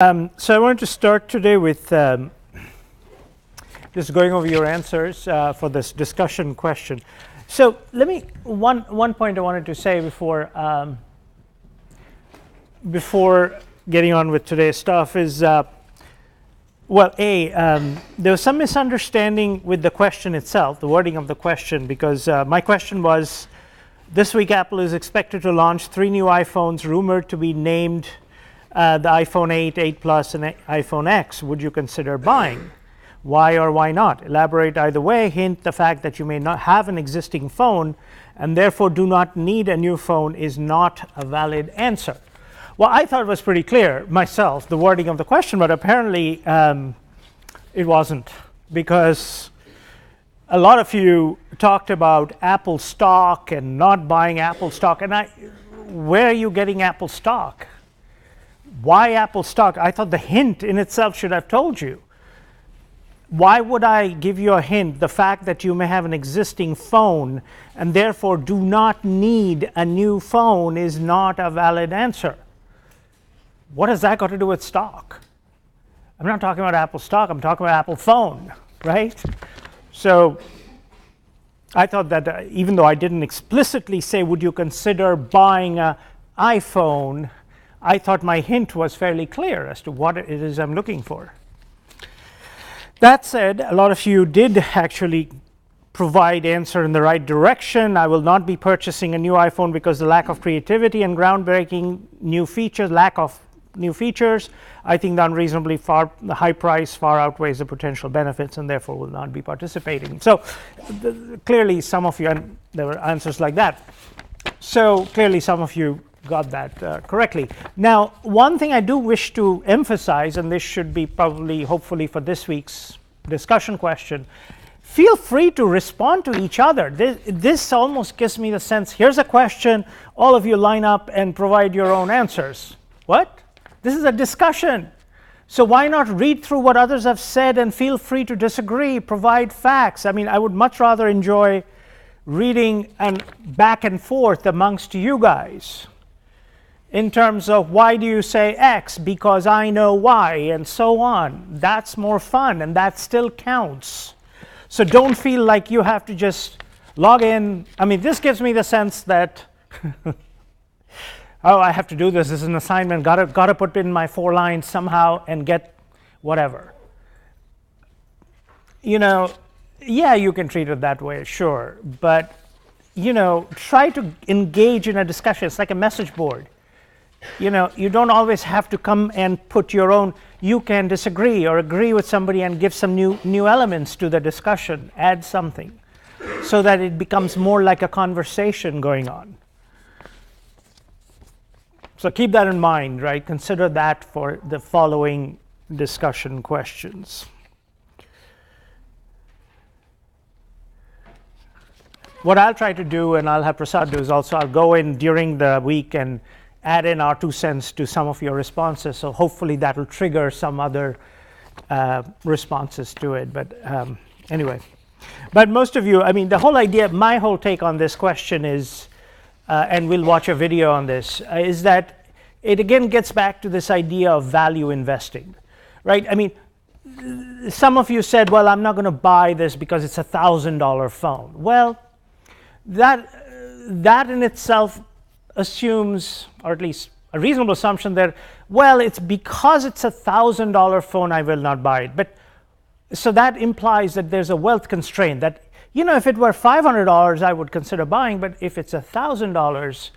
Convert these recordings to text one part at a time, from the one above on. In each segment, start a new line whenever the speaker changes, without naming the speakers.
So I wanted to start today with just going over your answers for this discussion question. So let me one point I wanted to say before getting on with today's stuff is there was some misunderstanding with the question itself, the wording of the question, because my question was, this week Apple is expected to launch 3 new iPhones rumored to be named the iPhone 8, 8 Plus, and iPhone X. Would you consider buying? Why or why not? Elaborate either way. Hint, the fact that you may not have an existing phone and therefore do not need a new phone is not a valid answer. Well, I thought it was pretty clear myself, the wording of the question, but apparently it wasn't, because a lot of you talked about Apple stock and not buying Apple stock. And where are you getting Apple stock? Why Apple stock? I thought the hint in itself should have told you. Why would I give you a hint? The fact that you may have an existing phone and therefore do not need a new phone is not a valid answer. What has that got to do with stock? I'm not talking about Apple stock, I'm talking about Apple phone, right? So I thought that even though I didn't explicitly say, would you consider buying an iPhone, I thought my hint was fairly clear as to what it is I'm looking for. That said, a lot of you did actually provide answer in the right direction. I will not be purchasing a new iPhone because the lack of creativity and groundbreaking new features, lack of new features, I think the unreasonably the high price far outweighs the potential benefits and therefore will not be participating. So clearly some of you, and there were answers like that. So clearly some of you got that correctly. Now, one thing I do wish to emphasize, and this should be probably, hopefully for this week's discussion question, feel free to respond to each other. This almost gives me the sense, here's a question, all of you line up and provide your own answers. What? This is a discussion. So why not read through what others have said and feel free to disagree, provide facts. I mean, I would much rather enjoy reading and back and forth amongst you guys in terms of why do you say X, because I know Y, and so on. That's more fun, and that still counts. So don't feel like you have to just log in. I mean, this gives me the sense that oh, I have to do this. This is an assignment. Got to put in my 4 lines somehow and get whatever. You know, yeah, you can treat it that way, sure. But, you know, try to engage in a discussion. It's like a message board. You know, you don't always have to come and put your own. You can disagree or agree with somebody and give some new elements to the discussion, add something, so that it becomes more like a conversation going on. So keep that in mind, right? Consider that for the following discussion questions. What I'll try to do, and I'll have Prasad do, is also I'll go in during the week and add in our 2 cents to some of your responses. So hopefully that will trigger some other responses to it. But anyway, but most of you, I mean, the whole idea, my whole take on this question is, and we'll watch a video on this, is that it again gets back to this idea of value investing, right? I mean, some of you said, well, I'm not going to buy this because it's a $1,000 phone. Well, that in itself assumes, or at least a reasonable assumption that, well, it's because it's a $1,000 phone, I will not buy it. But so that implies that there's a wealth constraint that, you know, if it were $500, I would consider buying, but if it's $1,000,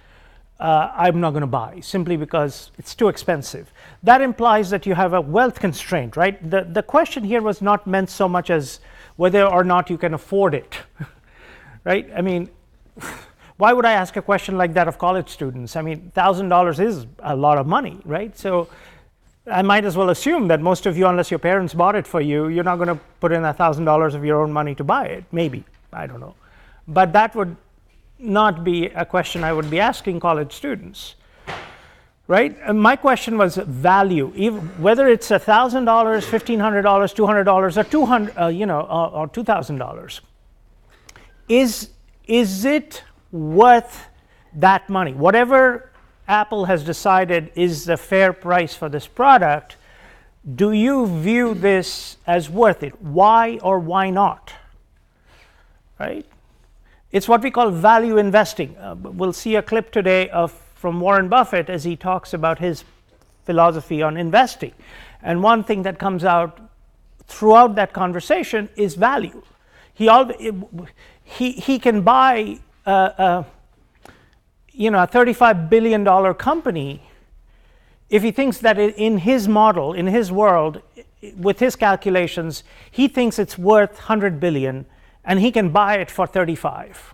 I'm not going to buy simply because it's too expensive. That implies that you have a wealth constraint, right? The question here was not meant so much as whether or not you can afford it, right? I mean, why would I ask a question like that of college students? I mean, $1,000 is a lot of money, right? So I might as well assume that most of you, unless your parents bought it for you, you're not going to put in $1,000 of your own money to buy it. Maybe, I don't know. But that would not be a question I would be asking college students, right? And my question was value, whether it's $1,000, $1,500, $200, or or $2,000. Is it worth that money? Whatever Apple has decided is the fair price for this product, Do you view this as worth it? Why or why not? Right? It's what we call value investing. We'll see a clip today from Warren Buffett as he talks about his philosophy on investing. And one thing that comes out throughout that conversation is value. He can buy a $35 billion company if he thinks that in his model, in his world, with his calculations, he thinks it's worth 100 billion and he can buy it for 35.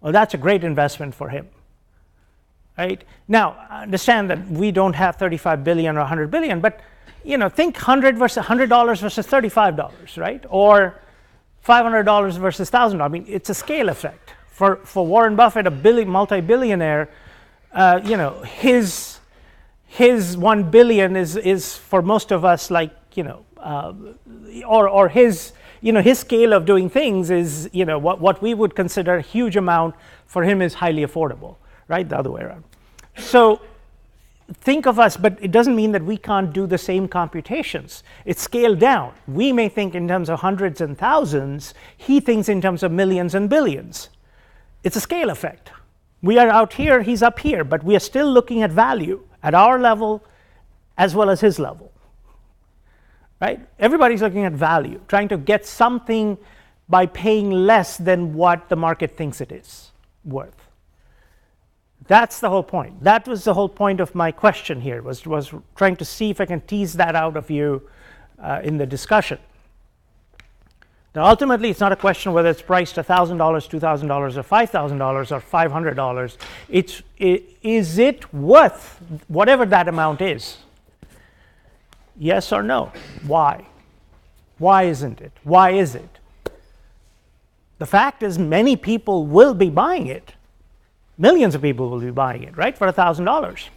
Well, that's a great investment for him. Right? Now, understand that we don't have 35 billion or 100 billion, but think $100 versus $35, right? Or $500 versus $1,000. I mean, it's a scale effect. For Warren Buffett, a multi-billionaire, his 1 billion is for most of us like or his scale of doing things is what we would consider a huge amount for him is highly affordable, right? The other way around. So think of us, but it doesn't mean that we can't do the same computations. It's scaled down. We may think in terms of hundreds and thousands. He thinks in terms of millions and billions. It's a scale effect. We are out here, he's up here, but we are still looking at value at our level as well as his level. Right? Everybody's looking at value, trying to get something by paying less than what the market thinks it is worth. That's the whole point. That was the whole point of my question here, was trying to see if I can tease that out of you in the discussion. Now, ultimately, it's not a question whether it's priced $1,000, $2,000, or $5,000 or $500. Is it worth whatever that amount is? Yes or no? Why? Why isn't it? Why is it? The fact is, many people will be buying it. Millions of people will be buying it, right, for $1,000.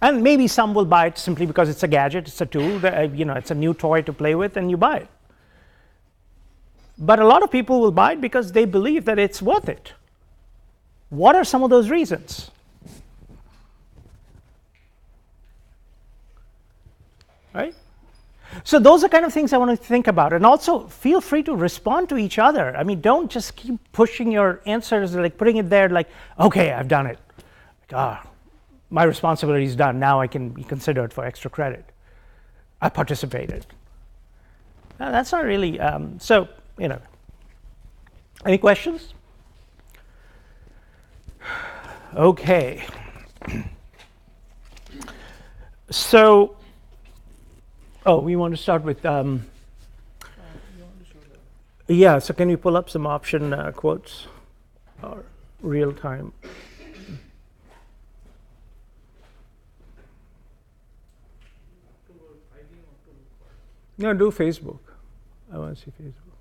And maybe some will buy it simply because it's a gadget, it's a tool, it's a new toy to play with, and you buy it. But a lot of people will buy it because they believe that it's worth it. What are some of those reasons? Right? So those are kind of things I want to think about. And also, feel free to respond to each other. I mean, don't just keep pushing your answers, like putting it there like, okay, I've done it. My responsibility is done. Now I can be considered for extra credit. I participated. No, that's not really, any questions? Okay. So, we want to start with, yeah, so can you pull up some option quotes or real time? No, do Facebook. I want to see Facebook.